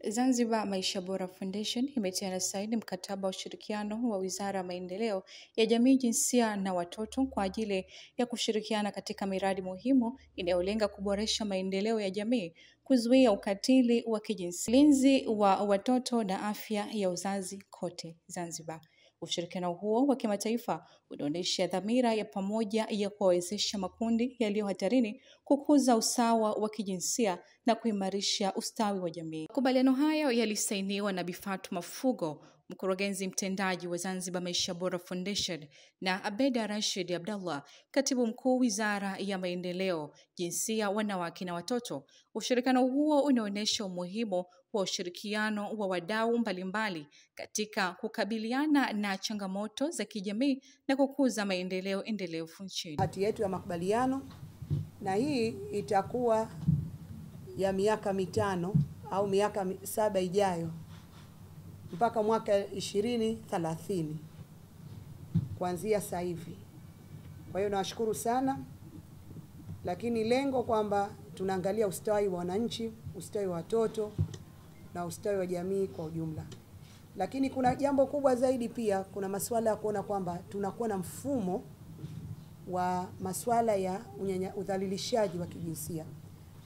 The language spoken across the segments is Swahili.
Zanzibar Maisha Bora Foundation imetia saini mkataba wa ushirikiano wa Wizara ya Maendeleo ya Jamii, Jinsia na Watoto kwa ajili ya kushirikiana katika miradi muhimu inayolenga kuboresha maendeleo ya jamii, kuzuia ukatili wa kijinsia, ulinzi wa watoto na afya ya uzazi kote Zanzibar. Ushirikiano huo wa kimataifa unaonyesha dhamira ya pamoja ya kuwawezesha makundi yaliyo hatarini, kukuza usawa wa kijinsia na kuimarisha ustawi wa jamii. Makubaliano hayo yalisainiwa na Bi Fatuma Fugo, mkurugenzi mtendaji wa Zanzibar Maisha Bora Foundation, na Abeda Rashid Abdallah, katibu mkuu Wizara ya Maendeleo, Jinsia, Wanawake na Watoto. Ushirikiano huo unaonyesha umuhimu wa ushirikiano wa wadau mbalimbali katika kukabiliana na changamoto za kijamii na kukuza maendeleo endelevu nchini. Hati yetu ya makubaliano, na hii itakuwa ya miaka 5 au miaka 7 ijayo mpaka mwaka 2030 kuanzia sasa hivi. Kwa hiyo nawashukuru sana, lakini lengo kwamba tunaangalia ustawi wa wananchi, ustawi wa watoto na ustawi wa jamii kwa ujumla. Lakini kuna jambo kubwa zaidi pia, kuna masuala ya kuona kwamba tunakuwa na mfumo wa masuala ya udhalilishaji wa kijinsia,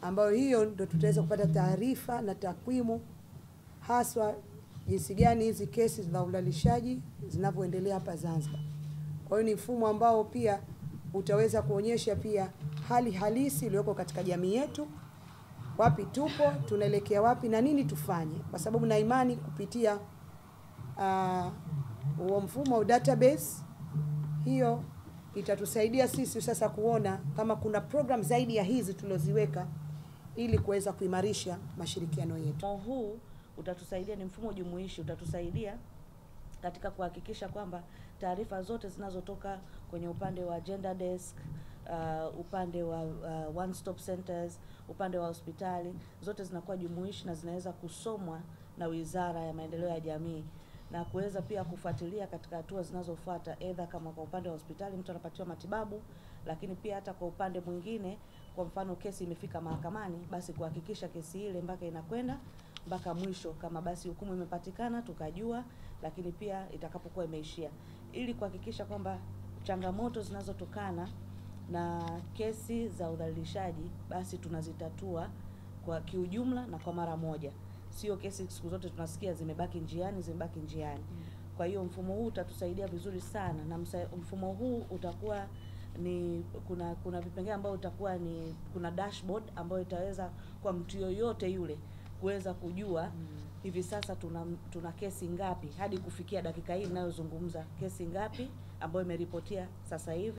ambayo hiyo ndio tutaweza kupata taarifa na takwimu haswa jinsi gani hizi kesi za udhalilishaji zinavyoendelea hapa Zanzibar. Kwa hiyo ni mfumo ambao pia utaweza kuonyesha pia hali halisi iliyoko katika jamii yetu, wapi tupo, tunaelekea wapi na nini tufanye, kwa sababu na imani kupitia huo mfumo wa database hiyo itatusaidia sisi sasa kuona kama kuna program zaidi ya hizi tuloziweka ili kuweza kuimarisha mashirikiano yetu. Mfumo huu utatusaidia, ni mfumo jumuishi, utatusaidia katika kuhakikisha kwamba taarifa zote zinazotoka kwenye upande wa gender desk, upande wa one stop centers, upande wa hospitali, zote zinakuwa jumuishi na zinaweza kusomwa na Wizara ya Maendeleo ya Jamii na kuweza pia kufuatilia katika hatua zinazofuata, aidha kama kwa upande wa hospitali mtu anapatiwa matibabu, lakini pia hata kwa upande mwingine, kwa mfano kesi imefika mahakamani, basi kuhakikisha kesi ile mpaka inakwenda mpaka mwisho, kama basi hukumu imepatikana tukajua, lakini pia itakapokuwa imeishia, ili kuhakikisha kwamba changamoto zinazotokana na kesi za udhalilishaji basi tunazitatua kwa kiujumla na kwa mara moja. Sio kesi siku zote tunasikia zimebaki njiani. Kwa hiyo mfumo huu utatusaidia vizuri sana, na mfumo huu utakuwa ni kuna vipengele ambao utakuwa ni kuna dashboard ambayo itaweza kwa mtu yoyote yule kuweza kujua hivi sasa tuna kesi ngapi hadi kufikia dakika hii ninayozungumza, kesi ngapi ambayo imeripotia sasa hivi.